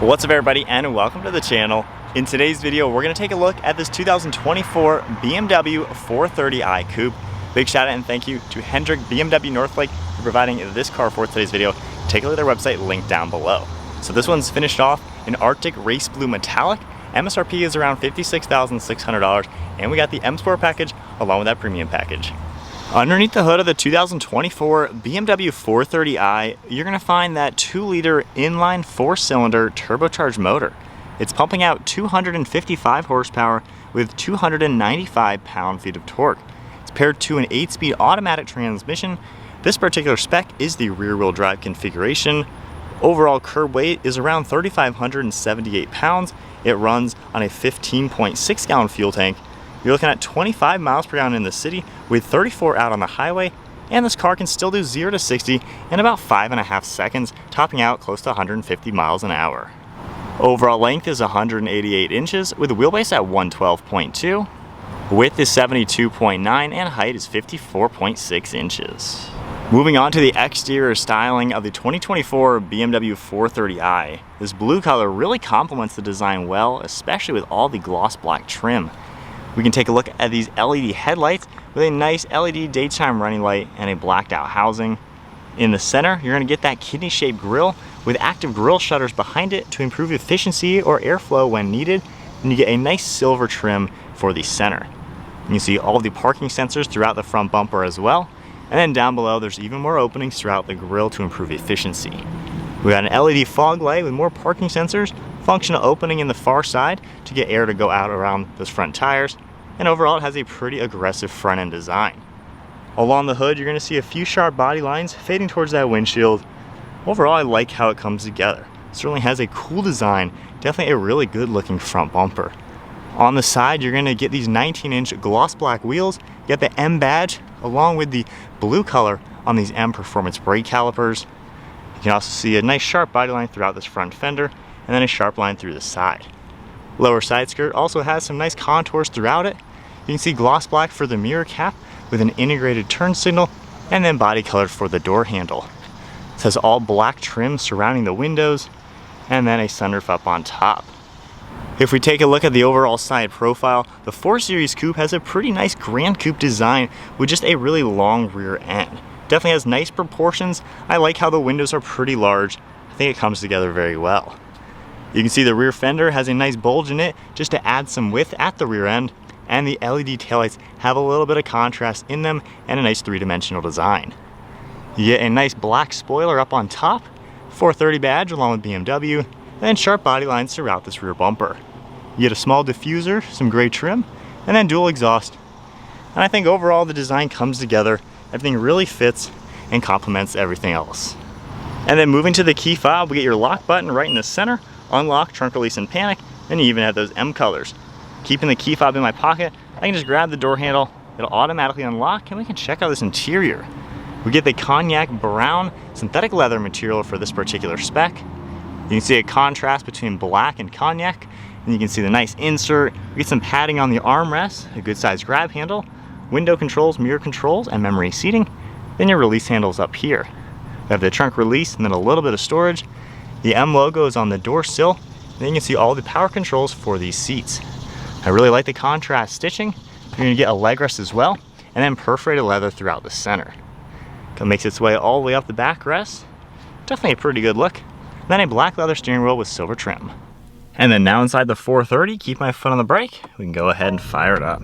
What's up everybody, and welcome to the channel. In today's video, we're going to take a look at this 2024 BMW 430i Coupe. Big shout out and thank you to Hendrick BMW Northlake for providing this car for today's video. Take a look at their website, linked down below. So this one's finished off in Arctic Race Blue Metallic. MSRP is around $56,600, and we got the M Sport package along with that premium package. Underneath the hood of the 2024 BMW 430i, you're going to find that 2-liter inline 4-cylinder turbocharged motor. It's pumping out 255 horsepower with 295 pound-feet of torque. It's paired to an 8-speed automatic transmission. This particular spec is the rear-wheel drive configuration. Overall curb weight is around 3,578 pounds. It runs on a 15.6 gallon fuel tank. You're looking at 25 miles per gallon in the city with 34 out on the highway, and this car can still do 0 to 60 in about 5.5 seconds, topping out close to 150 miles an hour. Overall length is 188 inches with a wheelbase at 112.2. Width is 72.9 and height is 54.6 inches. Moving on to the exterior styling of the 2024 BMW 430i. This blue color really complements the design well, especially with all the gloss black trim. We can take a look at these LED headlights with a nice LED daytime running light and a blacked out housing. In the center, you're going to get that kidney-shaped grille with active grille shutters behind it to improve efficiency or airflow when needed. And you get a nice silver trim for the center. You can see all of the parking sensors throughout the front bumper as well. And then down below, there's even more openings throughout the grille to improve efficiency. We got an LED fog light with more parking sensors, functional opening in the far side to get air to go out around those front tires. And overall, it has a pretty aggressive front end design. Along the hood, you're going to see a few sharp body lines fading towards that windshield. Overall, I like how it comes together. It certainly has a cool design, definitely a really good looking front bumper. On the side, you're going to get these 19-inch gloss black wheels. You get the M badge along with the blue color on these M Performance brake calipers. You can also see a nice sharp body line throughout this front fender, and then a sharp line through the side. Lower side skirt also has some nice contours throughout it. You can see gloss black for the mirror cap with an integrated turn signal, and then body colored for the door handle. It has all black trim surrounding the windows, and then a sunroof up on top. If we take a look at the overall side profile, the 4 Series Coupe has a pretty nice Grand Coupe design with just a really long rear end. Definitely has nice proportions. I like how the windows are pretty large. I think it comes together very well. You can see the rear fender has a nice bulge in it just to add some width at the rear end, and the LED taillights have a little bit of contrast in them and a nice 3-dimensional design. You get a nice black spoiler up on top, 430 badge along with BMW, and sharp body lines throughout this rear bumper. You get a small diffuser, some gray trim, and then dual exhaust. And I think overall the design comes together, everything really fits and complements everything else. And then moving to the key fob, we get your lock button right in the center, unlock, trunk release, and panic, and you even have those M colors. Keeping the key fob in my pocket, I can just grab the door handle, it'll automatically unlock, and we can check out this interior. We get the Cognac brown synthetic leather material for this particular spec. You can see a contrast between black and Cognac, and you can see the nice insert. We get some padding on the armrest, a good sized grab handle, window controls, mirror controls, and memory seating. Then your release handles up here. We have the trunk release and then a little bit of storage. The M logo is on the door sill, and then you can see all the power controls for these seats. I really like the contrast stitching. You're going to get a leg rest as well, and then perforated leather throughout the center. It makes its way all the way up the backrest. Definitely a pretty good look. Then a black leather steering wheel with silver trim. And then now inside the 430, keep my foot on the brake. We can go ahead and fire it up.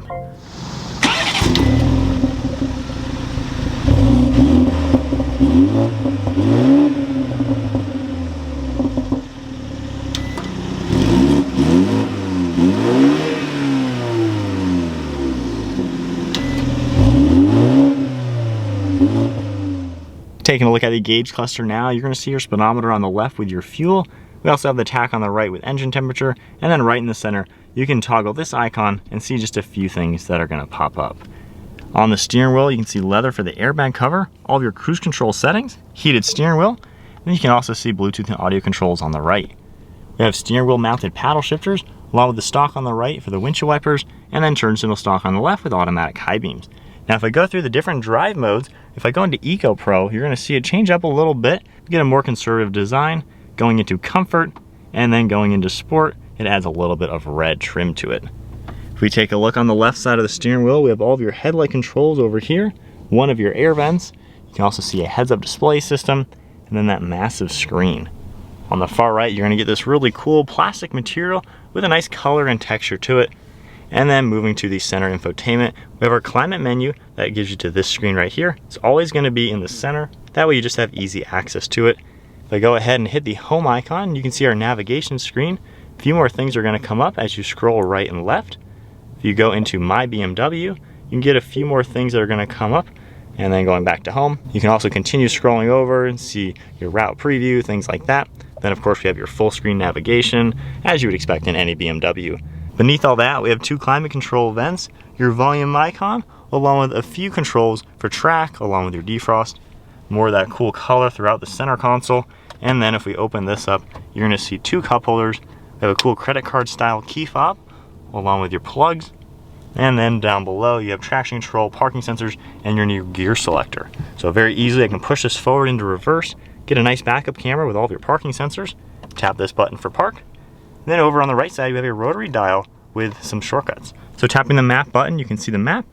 Taking a look at the gauge cluster now, you're going to see your speedometer on the left with your fuel. We also have the tach on the right with engine temperature, and then right in the center, you can toggle this icon and see just a few things that are going to pop up. On the steering wheel, you can see leather for the airbag cover, all of your cruise control settings, heated steering wheel, and you can also see Bluetooth and audio controls on the right. We have steering wheel mounted paddle shifters, along with the stalk on the right for the windshield wipers, and then turn signal stalk on the left with automatic high beams. Now if I go through the different drive modes, if I go into Eco Pro, you're going to see it change up a little bit, get a more conservative design, going into Comfort, And then going into Sport, it adds a little bit of red trim to it. If we take a look on the left side of the steering wheel, we have all of your headlight controls over here, one of your air vents. You can also see a heads-up display system, and then that massive screen. On the far right, you're gonna get this really cool plastic material with a nice color and texture to it. And then moving to the center infotainment, we have our climate menu that gives you to this screen right here. It's always gonna be in the center. That way you just have easy access to it. If I go ahead and hit the home icon, you can see our navigation screen. A few more things are gonna come up as you scroll right and left. If you go into My BMW, you can get a few more things that are gonna come up. And then going back to home, you can also continue scrolling over and see your route preview, things like that. Then of course we have your full screen navigation, as you would expect in any BMW. Beneath all that, we have 2 climate control vents, your volume icon, along with a few controls for track, along with your defrost. More of that cool color throughout the center console. And then if we open this up, you're gonna see 2 cup holders. We have a cool credit card style key fob, along with your plugs. And then down below, you have traction control, parking sensors, and your new gear selector. So very easily, I can push this forward into reverse, get a nice backup camera with all of your parking sensors, tap this button for park. And then over on the right side, you have a rotary dial with some shortcuts. So tapping the map button, you can see the map.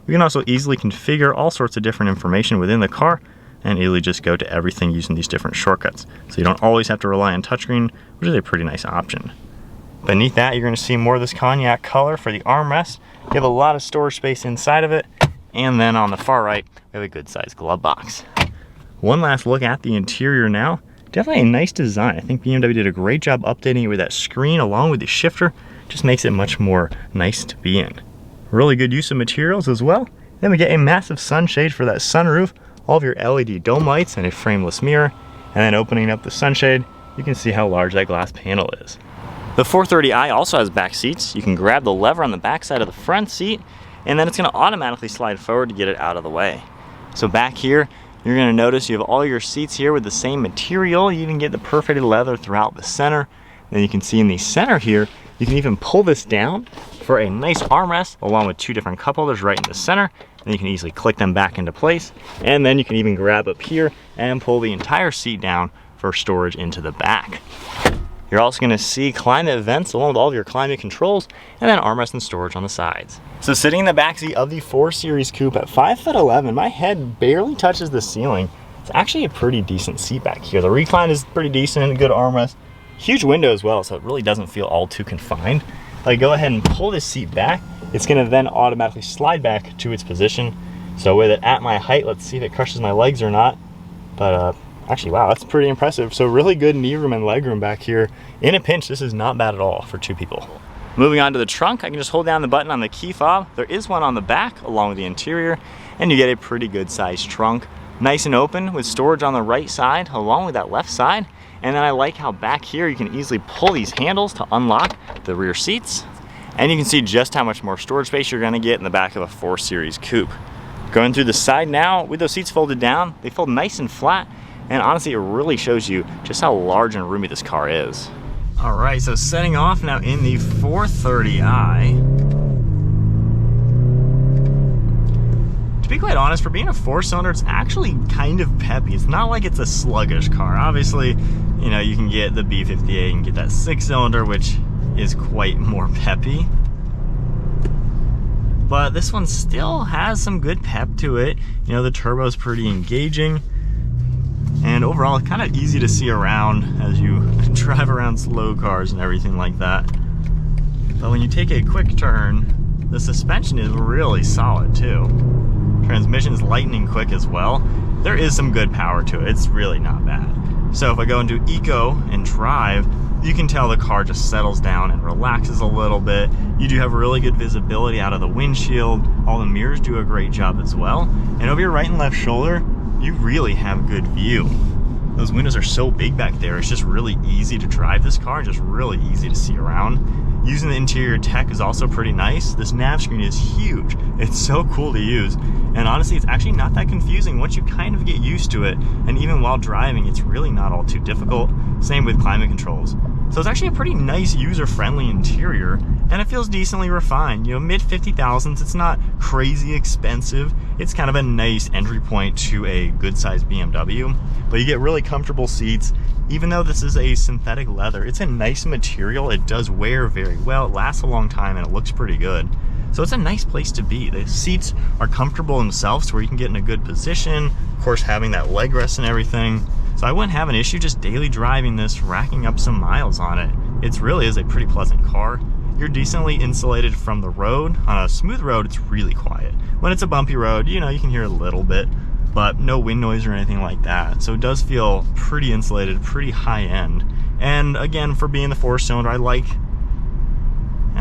We can also easily configure all sorts of different information within the car and easily just go to everything using these different shortcuts. So you don't always have to rely on touchscreen, which is a pretty nice option. Beneath that, you're gonna see more of this cognac color for the armrest. You have a lot of storage space inside of it. And then on the far right, we have a good sized glove box. One last look at the interior now. Definitely a nice design. I think BMW did a great job updating it with that screen along with the shifter. Just makes it much more nice to be in. Really good use of materials as well. Then we get a massive sunshade for that sunroof, all of your LED dome lights and a frameless mirror. And then opening up the sunshade, you can see how large that glass panel is. The 430i also has back seats. You can grab the lever on the back side of the front seat, and then it's gonna automatically slide forward to get it out of the way. So back here, you're gonna notice you have all your seats here with the same material. You even get the perforated leather throughout the center. Then you can see in the center here, you can even pull this down for a nice armrest along with 2 different cup holders right in the center. And you can easily click them back into place. And then you can even grab up here and pull the entire seat down for storage into the back. You're also gonna see climate vents along with all of your climate controls, and then armrest and storage on the sides. So sitting in the backseat of the 4 Series Coupe at 5'11", my head barely touches the ceiling. It's actually a pretty decent seat back here. The recline is pretty decent, good armrest. Huge window as well, so it really doesn't feel all too confined. If I go ahead and pull this seat back, it's gonna then automatically slide back to its position. So with it at my height, let's see if it crushes my legs or not. But actually, wow, that's pretty impressive. So really good knee room and leg room back here. In a pinch, this is not bad at all for 2 people. Moving on to the trunk, I can just hold down the button on the key fob. There is one on the back along with the interior, and you get a pretty good sized trunk. Nice and open with storage on the right side along with that left side. And then I like how back here you can easily pull these handles to unlock the rear seats. And you can see just how much more storage space you're gonna get in the back of a 4 Series Coupe. Going through the side now, with those seats folded down, they fold nice and flat. And honestly, it really shows you just how large and roomy this car is. All right, so setting off now in the 430i. To be quite honest, for being a 4-cylinder, it's actually kind of peppy. It's not like it's a sluggish car. Obviously, you know, you can get the B58 and get that 6-cylinder, which is quite more peppy. But this one still has some good pep to it. You know, the turbo's pretty engaging. And overall, it's kind of easy to see around as you drive around slow cars and everything like that. But when you take a quick turn, the suspension is really solid too. Transmission is lightning quick as well. There is some good power to it. It's really not bad. So if I go into Eco and drive, you can tell the car just settles down and relaxes a little bit. You do have really good visibility out of the windshield. All the mirrors do a great job as well. And over your right and left shoulder, you really have good view. Those windows are so big back there, it's just really easy to drive this car, just really easy to see around. Using the interior tech is also pretty nice. This nav screen is huge. It's so cool to use. And honestly, it's actually not that confusing once you kind of get used to it. And even while driving, it's really not all too difficult. Same with climate controls. So it's actually a pretty nice user-friendly interior, and it feels decently refined. You know, mid 50,000s, it's not crazy expensive. It's kind of a nice entry point to a good-sized BMW, but you get really comfortable seats, Even though this is a synthetic leather, it's a nice material. It does wear very well, it lasts a long time, and it looks pretty good. So it's a nice place to be. The seats are comfortable themselves to where you can get in a good position. Of course, having that leg rest and everything. So I wouldn't have an issue just daily driving this, racking up some miles on it. It really is a pretty pleasant car. You're decently insulated from the road. On a smooth road, it's really quiet. When it's a bumpy road, you know, you can hear a little bit, but no wind noise or anything like that. So it does feel pretty insulated, pretty high end. And again, for being the 4-cylinder, I like,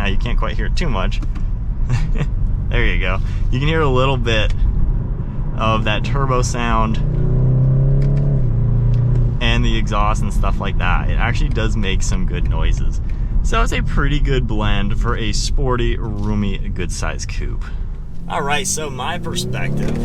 you can't quite hear it too much. There you go. You can hear a little bit of that turbo sound and the exhaust and stuff like that. It actually does make some good noises. So it's a pretty good blend for a sporty, roomy, good size coupe. All right, so my perspective.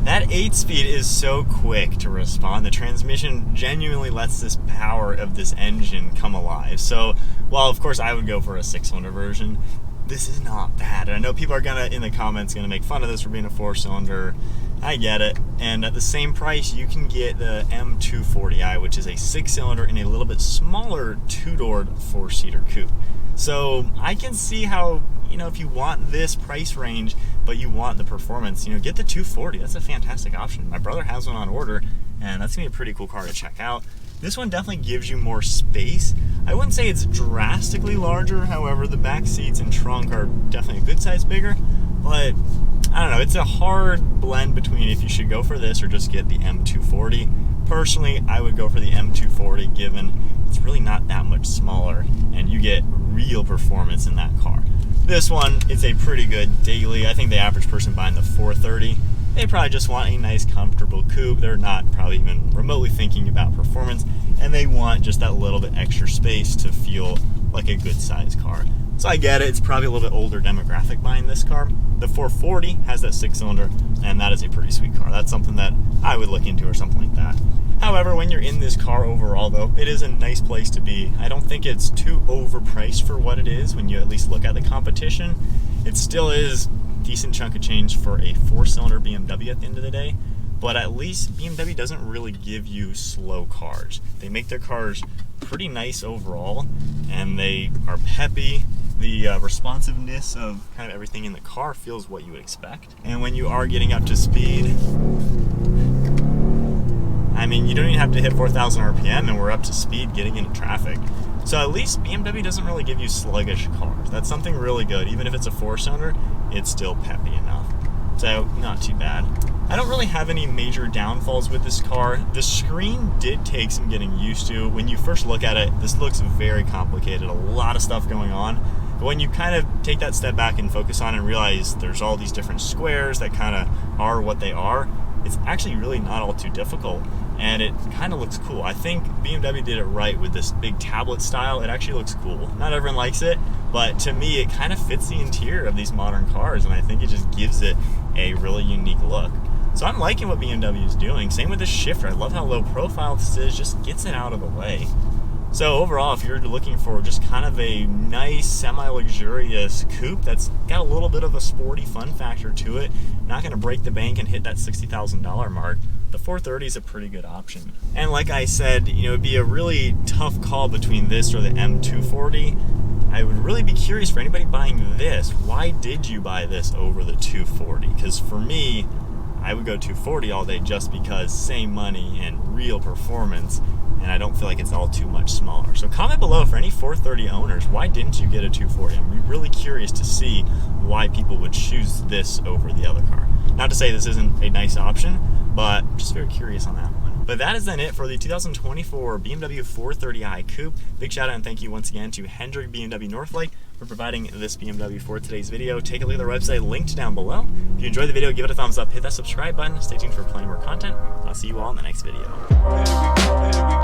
That 8-speed is so quick to respond. The transmission genuinely lets this power of this engine come alive. So while of course I would go for a 6-cylinder version, this is not bad. And I know people are in the comments gonna make fun of this for being a 4-cylinder. I get it. And at the same price, you can get the M240i, which is a 6-cylinder in a little bit smaller 2-doored 4-seater coupe. So I can see how, you know, if you want this price range, but you want the performance, you know, get the 240. That's a fantastic option. My brother has one on order, and that's gonna be a pretty cool car to check out. This one definitely gives you more space. I wouldn't say it's drastically larger. However, the back seats and trunk are definitely a good size bigger, but I don't know, it's a hard blend between if you should go for this or just get the M240. Personally, I would go for the M240 given it's really not that much smaller and you get real performance in that car. This one is a pretty good daily. I think the average person buying the 430, they probably just want a nice comfortable coupe. They're not probably even remotely thinking about performance, and they want just that little bit extra space to feel like a good size car. So I get it, it's probably a little bit older demographic buying this car. The 440 has that 6-cylinder, and that is a pretty sweet car. That's something that I would look into or something like that. However, when you're in this car overall though, it is a nice place to be. I don't think it's too overpriced for what it is when you at least look at the competition. It still is a decent chunk of change for a 4-cylinder BMW at the end of the day, but at least BMW doesn't really give you slow cars. They make their cars pretty nice overall, and they are peppy. The responsiveness of kind of everything in the car feels what you would expect. And when you are getting up to speed, I mean, you don't even have to hit 4,000 RPM and we're up to speed getting into traffic. So at least BMW doesn't really give you sluggish cars. That's something really good. Even if it's a 4-cylinder, it's still peppy enough. So not too bad. I don't really have any major downfalls with this car. The screen did take some getting used to. When you first look at it, this looks very complicated, a lot of stuff going on. But when you kind of take that step back and focus on it and realize there's all these different squares that kind of are what they are, it's actually really not all too difficult, and it kind of looks cool. I think BMW did it right with this big tablet style. It actually looks cool. Not everyone likes it, but to me it kind of fits the interior of these modern cars, and I think it just gives it a really unique look. So I'm liking what BMW is doing. Same with this shifter. I love how low profile this is, just gets it out of the way. So overall, if you're looking for just kind of a nice, semi-luxurious coupe that's got a little bit of a sporty fun factor to it, not going to break the bank and hit that $60,000 mark, the 430 is a pretty good option. And like I said, you know, it'd be a really tough call between this or the M240. I would really be curious for anybody buying this, why did you buy this over the 240? Because for me, I would go 240 all day just because same money and real performance, and I don't feel like it's all too much smaller. So comment below for any 430 owners, why didn't you get a 240? I'm really curious to see why people would choose this over the other car. Not to say this isn't a nice option, but just very curious on that one. But that is then it for the 2024 BMW 430i Coupe. Big shout out and thank you once again to Hendrick BMW Northlake for providing this BMW for today's video. Take a look at their website linked down below. If you enjoyed the video, give it a thumbs up, hit that subscribe button, stay tuned for plenty more content. I'll see you all in the next video.